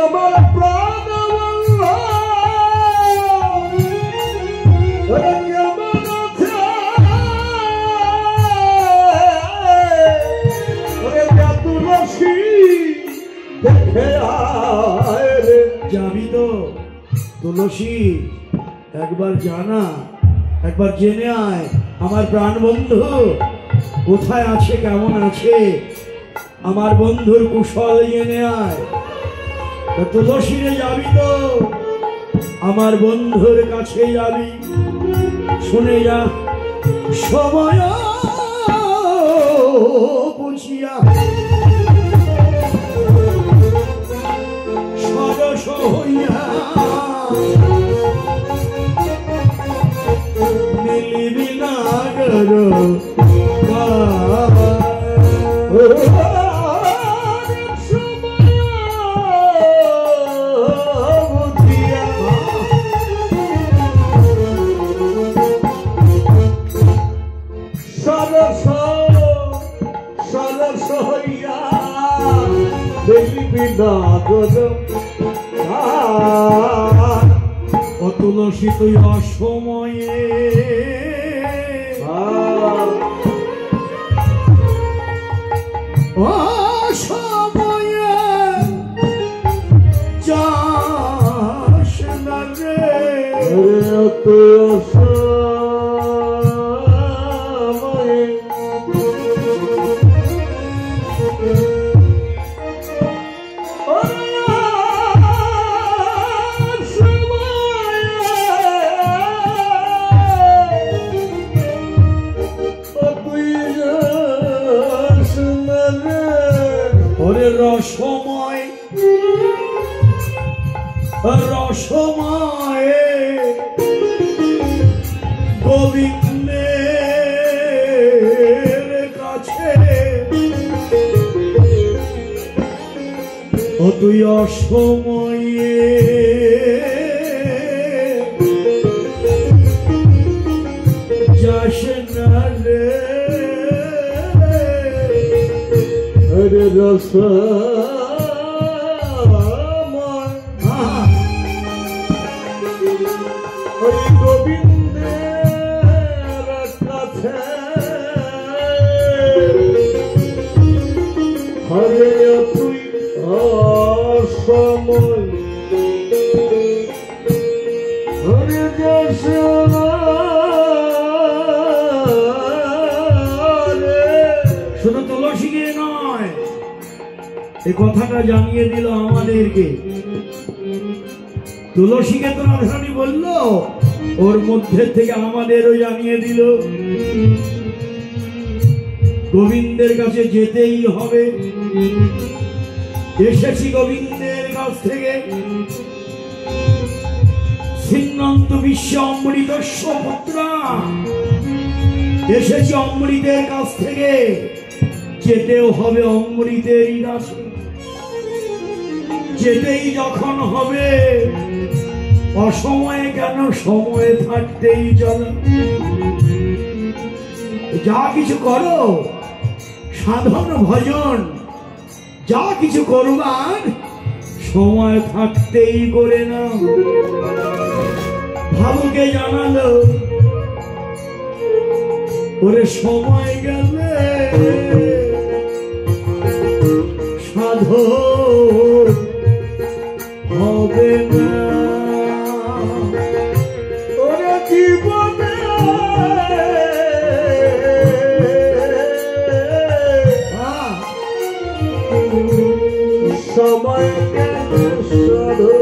আমার প্রাণ যাবি তো তুলসী? একবার জানা, একবার জেনে আয় আমার প্রাণ বন্ধু কোথায় আছে, কেমন আছে। আমার বন্ধুর কুশল জেনে আয়। তুলসী রে যাবি তো? আমার বন্ধুর কাছে যাবি, শুনে যা সময় বুঝিয়া সরস হইয়া মিলিবি না তুলসী তুই অসময়ে অসময়ে যাস না রে। রসময় রসময় গোবিন্দের কাছে ও তুই অসময়ে যাস না রে। রস গোবিন্দের কাছে হরে তুই অসময় হরে যশ শুধু তুলসীকে নয়, এই কথাটা জানিয়ে দিল আমাদেরকে। তুলসীকে তো রাধারানী বলল, ওর মধ্যে থেকে আমাদেরও জানিয়ে দিল গোবিন্দের কাছে যেতেই হবে। এসেছি গোবিন্দের কাছ থেকে, সিন্নন্ত বিশ্ব অমৃতস্য পুত্রা, এসেছি অমৃতের কাছ থেকে, যেতেও হবে অমৃতেরই কাছে। যেতেই যখন হবে অসময়ে কেন, সময়ে থাকতেই চলো। যা কিছু করো সাধন ভজন, যা কিছু করবার সময় থাকতেই করে না। ভাবুকে জানালো ওরে সময় গেলে সাধন হবে না। ওরে জীবনে সময় কেন সাধন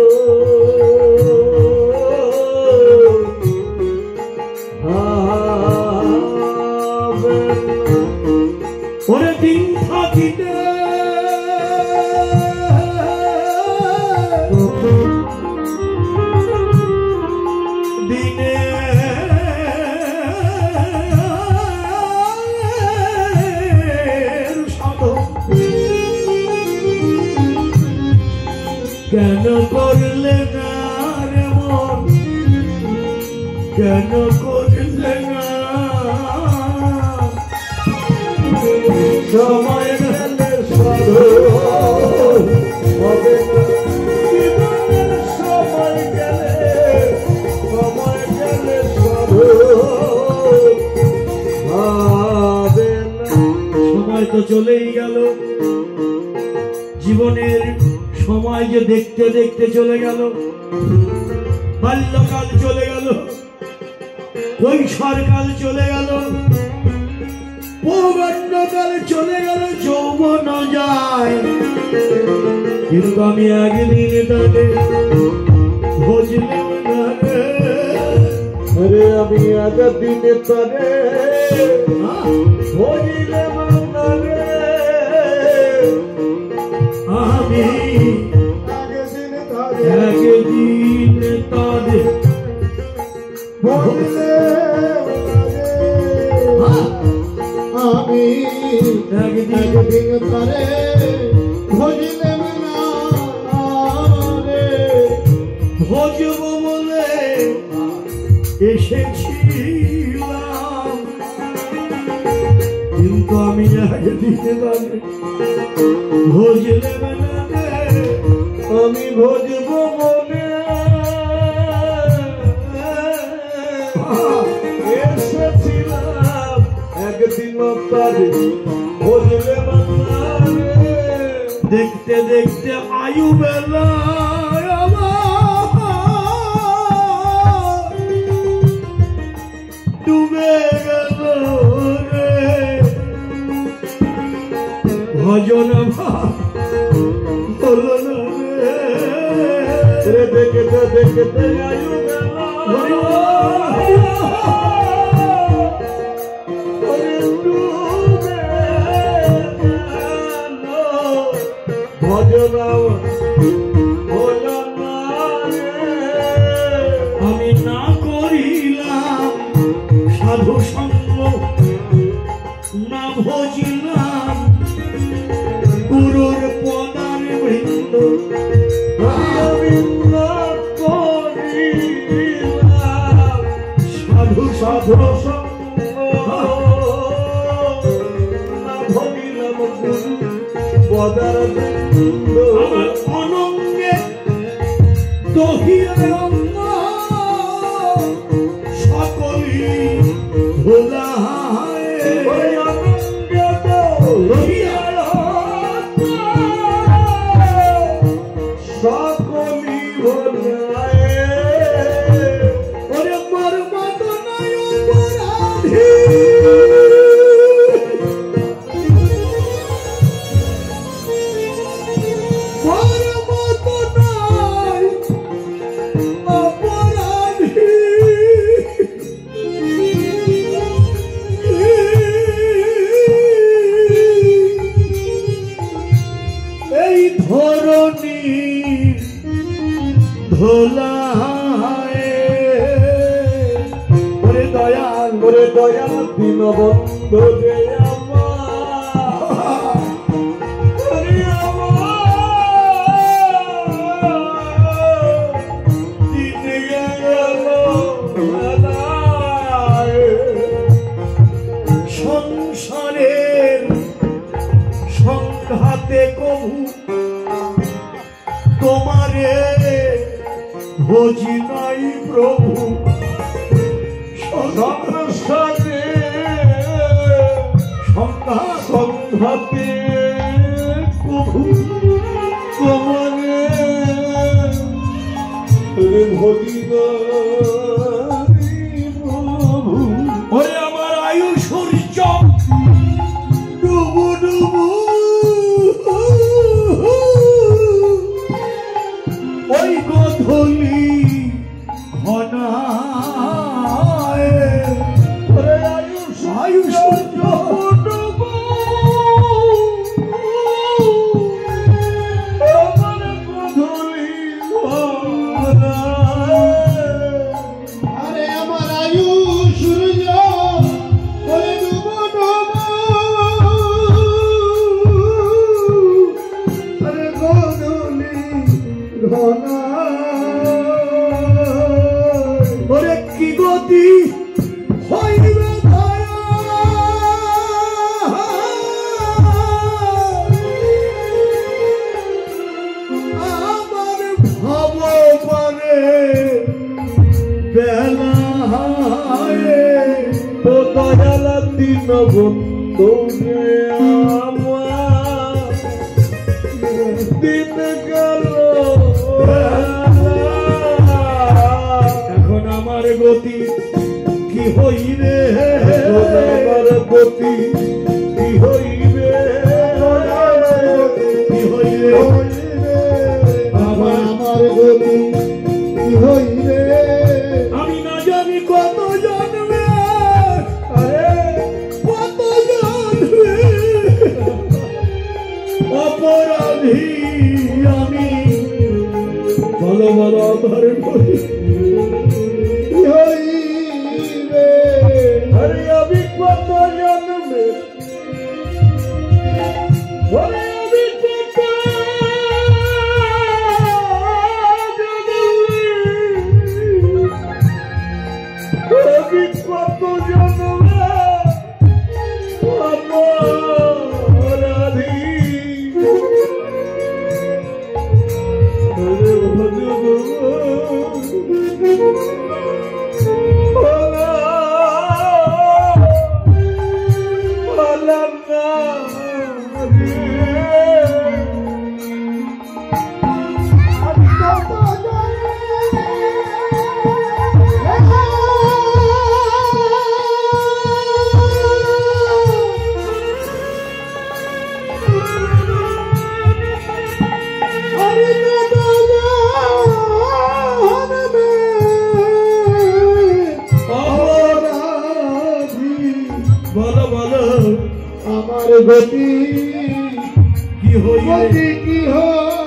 ওরে দিন থাকিতে দিনে কেন করলে না রে মন, কেন করলে না? সময় হলে সাধন হবে না। আমায় যে দেখতে দেখতে চলে গেল, বাল্যকাল চলে গেল, কৈশোরকাল চলে গেল, পৌগণ্ডকাল চলে গেল, যৌবন যায়, কিন্তু আমি একদিন তাকে বুঝলাম না রে। আরে আমি একদিন তারে বুঝলাম না রে। আমি একদিন তারে একদিন তারে বুঝলাম না রে। আমি একদিন তারে বুঝলাম না রে। ভজব বলে এসেছিলাম, কিন্তু আমি একদিন তারে বুঝলাম না রে। আমি ভজব বলে এসেছিলাম, একদিন তারে বুঝলাম না রে। দেখতে দেখতে আয়ু বেলা ডুবে গেল রে। ভজন হলো না রে। দেখতে দেখতে আয়ু আমি না করিলাম সাধু সঙ্গ, না ভজিলাম গুরুর পদার বৃন্দ, সাধু সাধু আমার অনঙ্গে দহির রঙ্গ সকলি ভোলায়। সকলি ভোলায়। ওরে মোর মত নাই অপরাধী, মোর মত নাই অপরাধী। এই ধরনী ধোলায় ওরে দয়াল, ওরে দয়াল দীনবন্ধু যে আমার, ওরে আমার দিন গেল বেলায়। সংসারের সংঘাতে কবু তোমারে ভজি নাই প্রভু। সংসারে সংঘাতে কবু তোমারে ভজি নাই প্রভু। ওরে আমার আয়ু সূর্য ডুবু ডুবু, ওই গোধূলি ঘনায়। ওরে আয়ু সূর্য ডুবু, আমার গোধূলি ঘনায়। আরে আমার আয়ু সূর্য ওরে ডুবু ডুবু, আরে গোধূলি ঘনায়। ওরে কি গতি হইবে দয়া, আমার ভবপানে বেলায়। তো দয়াল দীনবন্ধু যে আমার, দিন গেল গতি কি হইবে কি হইবে আমার গতি কি হইবে আমি না জানি কত জন্মে কত জন্মে অপরাধী আমি বলো বলো আমার করি কি হইবে আরে আমি কত জন্মে বলে আমি কত আমি কত জন্মে অপরাধী আরে বলো বলো আমার গতি কি হইবে কি হয়